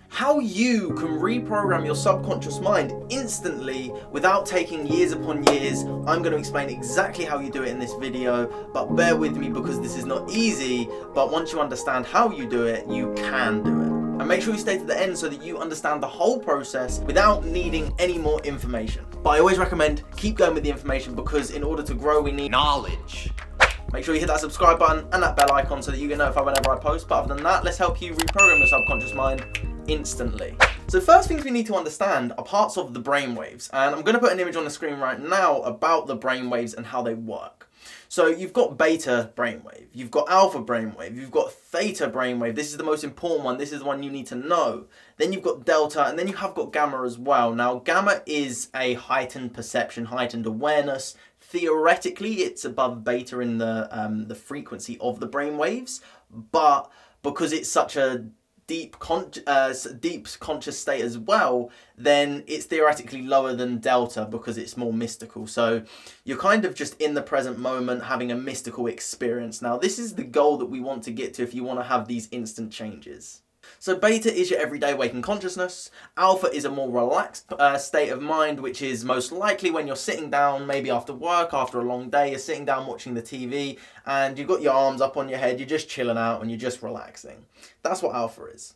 How you can reprogram your subconscious mind instantly without taking years upon years. I'm going to explain exactly how you do it in this video, but bear with me because this is not easy, but once you understand how you do it, you can do it. And make sure you stay to the end so that you understand the whole process without needing any more information. But I always recommend keep going with the information because in order to grow we need knowledge. Make sure you hit that subscribe button and that bell icon so that you get notified whenever I post. But other than that, let's help you reprogram your subconscious mind instantly. So first things we need to understand are parts of the brainwaves. And I'm going to put an image on the screen right now about the brainwaves and how they work. So you've got beta brainwave, you've got alpha brainwave, you've got theta brainwave. This is the most important one. This is the one you need to know. Then you've got delta, and then you have got gamma as well. Now, gamma is a heightened perception, heightened awareness. Theoretically, it's above beta in the frequency of the brainwaves, but because it's such a deep conscious state as well, then it's theoretically lower than delta because it's more mystical. So you're kind of just in the present moment having a mystical experience. Now, this is the goal that we want to get to if you want to have these instant changes. So beta is your everyday waking consciousness. Alpha is a more relaxed state of mind, which is most likely when you're sitting down, maybe after work, after a long day, you're sitting down watching the TV and you've got your arms up on your head, you're just chilling out and you're just relaxing. That's what alpha is.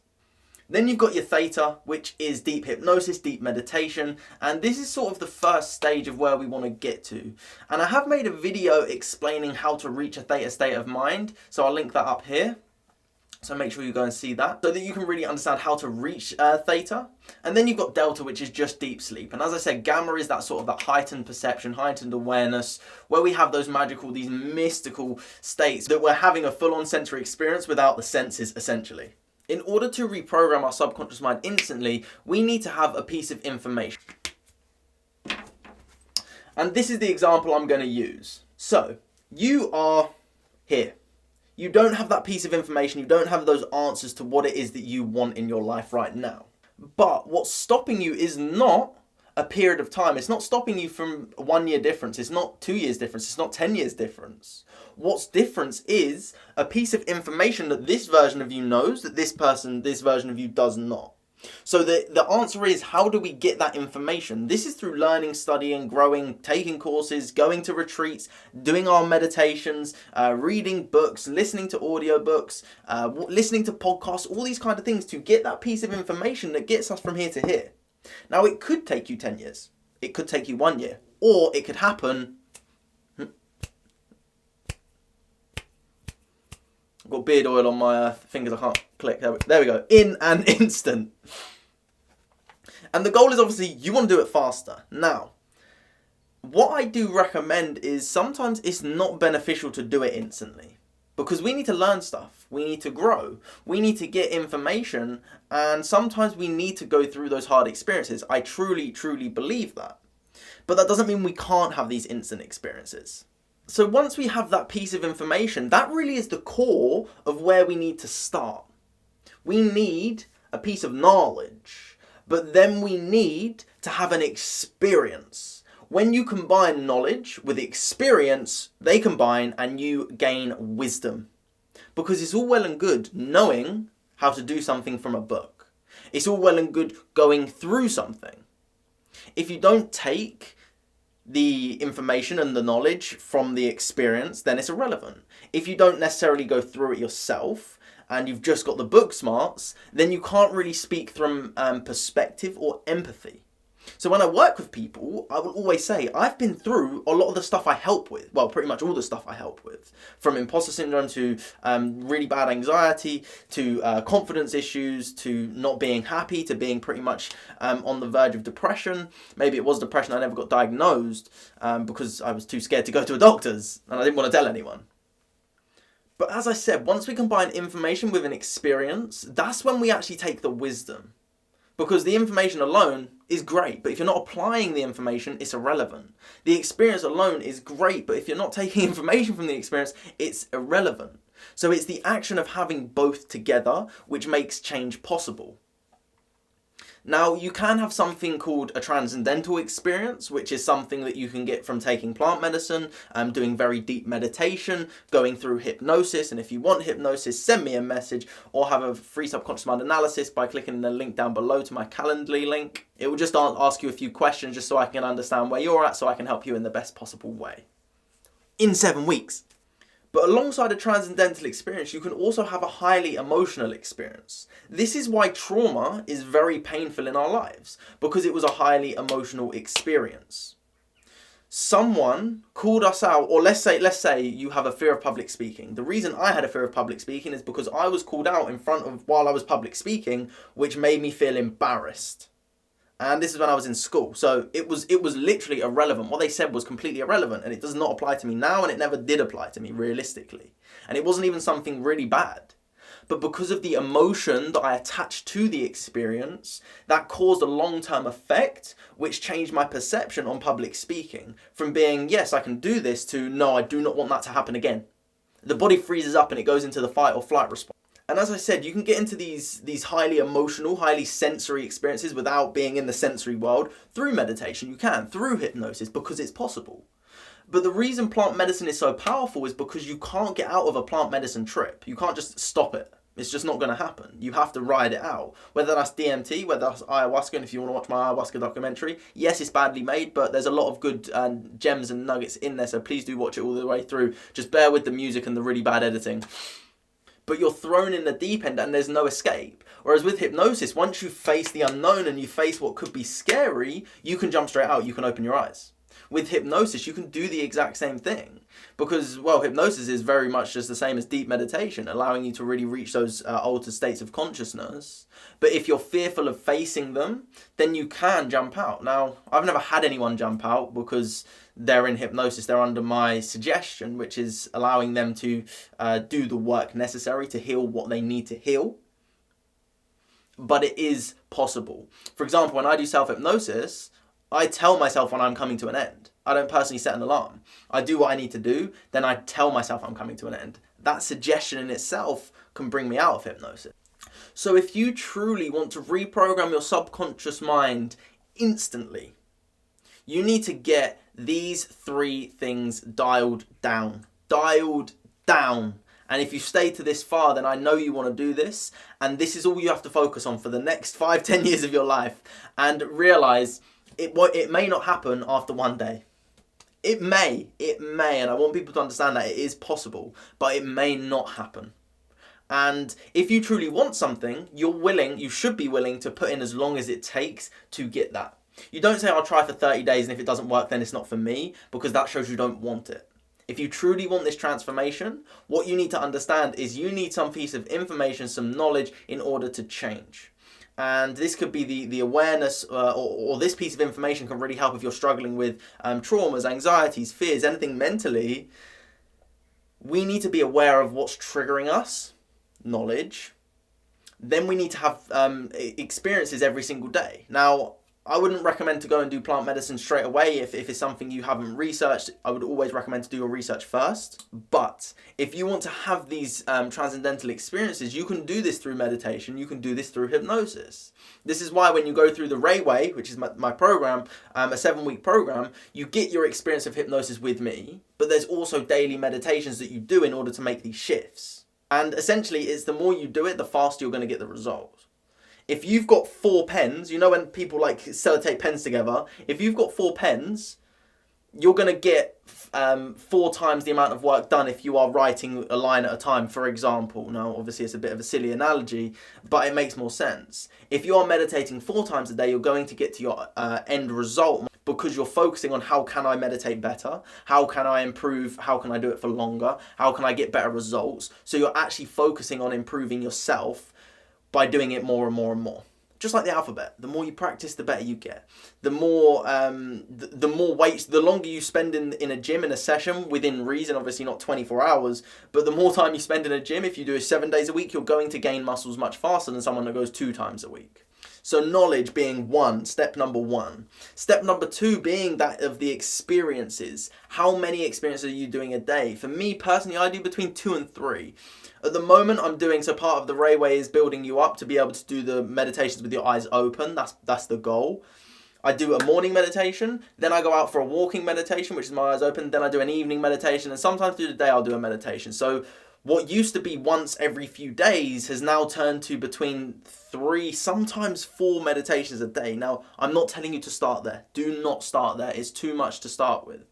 Then you've got your theta, which is deep hypnosis, deep meditation, and this is sort of the first stage of where we want to get to. And I have made a video explaining how to reach a theta state of mind, so I'll link that up here. So make sure you go and see that so that you can really understand how to reach theta. And then you've got delta, which is just deep sleep. And as I said, gamma is that sort of that heightened perception, heightened awareness, where we have those magical, these mystical states that we're having a full-on sensory experience without the senses, essentially. In order to reprogram our subconscious mind instantly, we need to have a piece of information. And this is the example I'm going to use. So, you are here. You don't have that piece of information, you don't have those answers to what it is that you want in your life right now. But what's stopping you is not a period of time. It's not stopping you from a 1 year difference. It's not 2 years difference. It's not 10 years difference. What's difference is a piece of information that this version of you knows that this version of you does not. So the answer is, how do we get that information? This is through learning, studying, growing, taking courses, going to retreats, doing our meditations, reading books, listening to audiobooks, listening to podcasts, all these kind of things to get that piece of information that gets us from here to here. Now, it could take you 10 years. It could take you 1 year. Or it could happen... I've got beard oil on my fingers, I can't click. There we go. In an instant. And the goal is obviously you want to do it faster. Now, what I do recommend is sometimes it's not beneficial to do it instantly. Because we need to learn stuff. We need to grow. We need to get information. And sometimes we need to go through those hard experiences. I truly, truly believe that. But that doesn't mean we can't have these instant experiences. So once we have that piece of information, that really is the core of where we need to start. We need a piece of knowledge, but then we need to have an experience. When you combine knowledge with experience, they combine and you gain wisdom. Because it's all well and good knowing how to do something from a book. It's all well and good going through something. If you don't take the information and the knowledge from the experience, then it's irrelevant. If you don't necessarily go through it yourself and you've just got the book smarts, then you can't really speak from perspective or empathy. So when I work with people, I will always say, I've been through a lot of the stuff I help with. Well, pretty much all the stuff I help with. From imposter syndrome to really bad anxiety, to confidence issues, to not being happy, to being pretty much on the verge of depression. Maybe it was depression, I never got diagnosed because I was too scared to go to a doctor's and I didn't want to tell anyone. But as I said, once we combine information with an experience, that's when we actually take the wisdom. Because the information alone is great, but if you're not applying the information, it's irrelevant. The experience alone is great, but if you're not taking information from the experience, it's irrelevant. So it's the action of having both together which makes change possible. Now, you can have something called a transcendental experience, which is something that you can get from taking plant medicine, doing very deep meditation, going through hypnosis. And if you want hypnosis, send me a message or have a free subconscious mind analysis by clicking the link down below to my Calendly link. It will just ask you a few questions just so I can understand where you're at, so I can help you in the best possible way. In 7 weeks. But alongside a transcendental experience, you can also have a highly emotional experience. This is why trauma is very painful in our lives, because it was a highly emotional experience. Someone called us out, or let's say you have a fear of public speaking. The reason I had a fear of public speaking is because I was called out in front of while I was public speaking, which made me feel embarrassed. And this is when I was in school. So it was literally irrelevant. What they said was completely irrelevant, and it does not apply to me now, and it never did apply to me realistically. And it wasn't even something really bad. But because of the emotion that I attached to the experience, that caused a long-term effect, which changed my perception on public speaking from being, yes, I can do this, to no, I do not want that to happen again. The body freezes up and it goes into the fight or flight response. And as I said, you can get into these highly emotional, highly sensory experiences without being in the sensory world through meditation. You can, through hypnosis, because it's possible. But the reason plant medicine is so powerful is because you can't get out of a plant medicine trip. You can't just stop it. It's just not going to happen. You have to ride it out. Whether that's DMT, whether that's ayahuasca, and if you want to watch my ayahuasca documentary, yes, it's badly made, but there's a lot of good gems and nuggets in there, so please do watch it all the way through. Just bear with the music and the really bad editing. But you're thrown in the deep end and there's no escape. Whereas with hypnosis, once you face the unknown and you face what could be scary, you can jump straight out, you can open your eyes. With hypnosis, you can do the exact same thing. Because, well, hypnosis is very much just the same as deep meditation, allowing you to really reach those altered states of consciousness. But if you're fearful of facing them, then you can jump out. Now, I've never had anyone jump out because they're in hypnosis. They're under my suggestion, which is allowing them to do the work necessary to heal what they need to heal. But it is possible. For example, when I do self-hypnosis, I tell myself when I'm coming to an end. I don't personally set an alarm. I do what I need to do, then I tell myself I'm coming to an end. That suggestion in itself can bring me out of hypnosis. So if you truly want to reprogram your subconscious mind instantly, you need to get these 3 things dialed down. Dialed down. And if you stay to this far, then I know you want to do this. And this is all you have to focus on for the next 5-10 years of your life. And realize it may not happen after one day. It may, and I want people to understand that it is possible, but it may not happen. And if you truly want something, you should be willing to put in as long as it takes to get that. You don't say, I'll try for 30 days and if it doesn't work, then it's not for me, because that shows you don't want it. If you truly want this transformation, what you need to understand is you need some piece of information, some knowledge in order to change. And this could be the awareness or this piece of information can really help if you're struggling with traumas, anxieties, fears, anything mentally. We need to be aware of what's triggering us, knowledge. Then we need to have experiences every single day. Now, I wouldn't recommend to go and do plant medicine straight away if it's something you haven't researched. I would always recommend to do your research first. But if you want to have these transcendental experiences, you can do this through meditation. You can do this through hypnosis. This is why when you go through the Rayway, which is my program, a 7-week program, you get your experience of hypnosis with me. But there's also daily meditations that you do in order to make these shifts. And essentially, it's the more you do it, the faster you're going to get the result. If you've got 4 pens, you know when people like sellotape pens together, if you've got 4 pens, you're going to get 4 times the amount of work done if you are writing a line at a time, for example. Now, obviously, it's a bit of a silly analogy, but it makes more sense. If you are meditating 4 times a day, you're going to get to your end result because you're focusing on how can I meditate better? How can I improve? How can I do it for longer? How can I get better results? So you're actually focusing on improving yourself by doing it more and more and more. Just like the alphabet, the more you practice, the better you get. The more weights, the longer you spend in a gym in a session, within reason, obviously not 24 hours, but the more time you spend in a gym, if you do it 7 days a week, you're going to gain muscles much faster than someone that goes 2 times a week. So knowledge being step number one. Step number two being that of the experiences. How many experiences are you doing a day? For me personally, I do between 2 and 3. At the moment I'm doing, so part of the Rayway is building you up to be able to do the meditations with your eyes open. That's the goal. I do a morning meditation, then I go out for a walking meditation, which is my eyes open, then I do an evening meditation, and sometimes through the day I'll do a meditation. So what used to be once every few days has now turned to between 3, sometimes 4 meditations a day. Now, I'm not telling you to start there. Do not start there. It's too much to start with.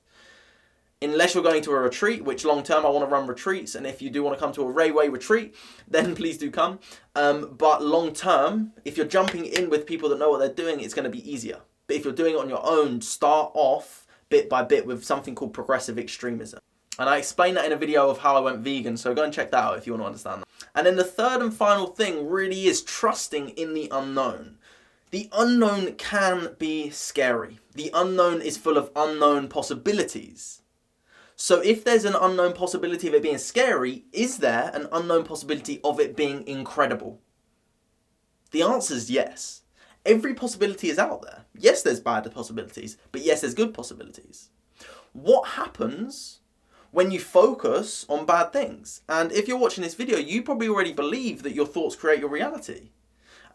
Unless you're going to a retreat, which long term I want to run retreats, and if you do want to come to a Rayway retreat, then please do come. But long term, if you're jumping in with people that know what they're doing, it's going to be easier. But if you're doing it on your own, start off bit by bit with something called progressive extremism. And I explained that in a video of how I went vegan, so go and check that out if you want to understand that. And then the third and final thing really is trusting in the unknown. The unknown can be scary. The unknown is full of unknown possibilities. So if there's an unknown possibility of it being scary, is there an unknown possibility of it being incredible? The answer is yes. Every possibility is out there. Yes, there's bad possibilities, but yes, there's good possibilities. What happens when you focus on bad things? And if you're watching this video, you probably already believe that your thoughts create your reality.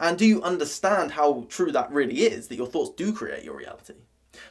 And do you understand how true that really is, that your thoughts do create your reality?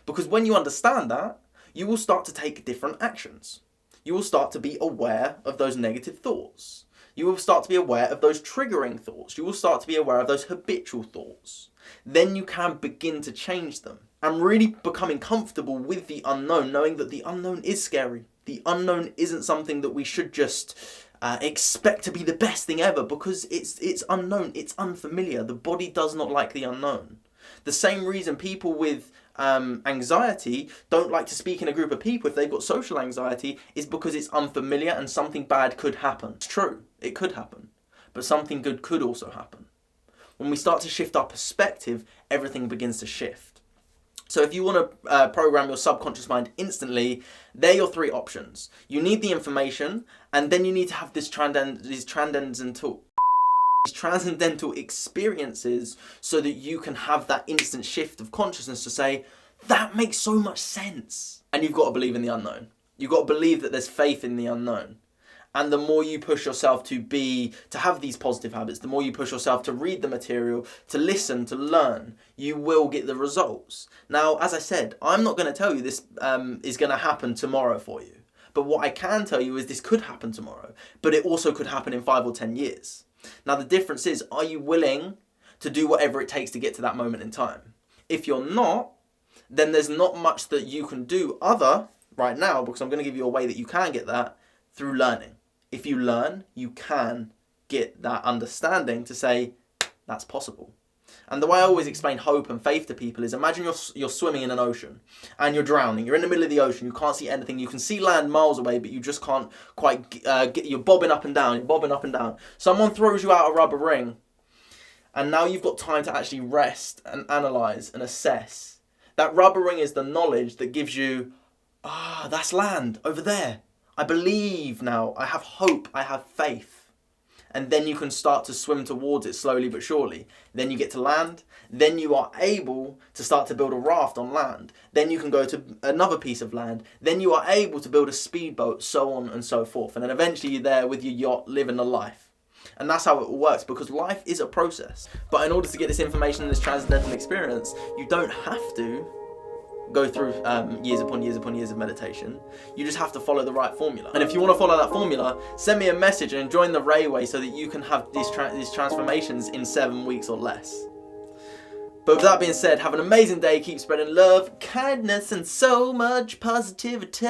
Because when you understand that, you will start to take different actions. You will start to be aware of those negative thoughts. You will start to be aware of those triggering thoughts. You will start to be aware of those habitual thoughts. Then you can begin to change them. And really becoming comfortable with the unknown, knowing that the unknown is scary. The unknown isn't something that we should just expect to be the best thing ever, because it's unknown, it's unfamiliar. The body does not like the unknown. The same reason people with anxiety don't like to speak in a group of people if they've got social anxiety is because it's unfamiliar and something bad could happen. It's true, it could happen, but something good could also happen. When we start to shift our perspective, everything begins to shift. So if you want to program your subconscious mind instantly, they're your 3 options. You need the information, and then you need to have these transcendental experiences so that you can have that instant shift of consciousness to say, that makes so much sense. And you've got to believe in the unknown. You've got to believe that there's faith in the unknown. And the more you push yourself to have these positive habits, the more you push yourself to read the material, to listen, to learn, you will get the results. Now, as I said, I'm not going to tell you this is going to happen tomorrow for you. But what I can tell you is this could happen tomorrow, but it also could happen in 5 or 10 years. Now, the difference is, are you willing to do whatever it takes to get to that moment in time? If you're not, then there's not much that you can do right now, because I'm going to give you a way that you can get that through learning. If you learn, you can get that understanding to say, that's possible. And the way I always explain hope and faith to people is, imagine you're swimming in an ocean and you're drowning. You're in the middle of the ocean. You can't see anything. You can see land miles away, but you just can't quite you're bobbing up and down. You're bobbing up and down. Someone throws you out a rubber ring, and now you've got time to actually rest and analyze and assess. That rubber ring is the knowledge that gives you, that's land over there. I believe now. I have hope. I have faith. And then you can start to swim towards it slowly but surely. Then you get to land. Then you are able to start to build a raft on land. Then you can go to another piece of land. Then you are able to build a speedboat, so on and so forth. And then eventually you're there with your yacht living a life. And that's how it works, because life is a process. But in order to get this information and this transcendental experience, you don't have to go through years upon years upon years of meditation. You just have to follow the right formula. And if you want to follow that formula, send me a message and join the Rayway so that you can have these transformations in 7 weeks or less. But with that being said, have an amazing day. Keep spreading love, kindness, and so much positivity.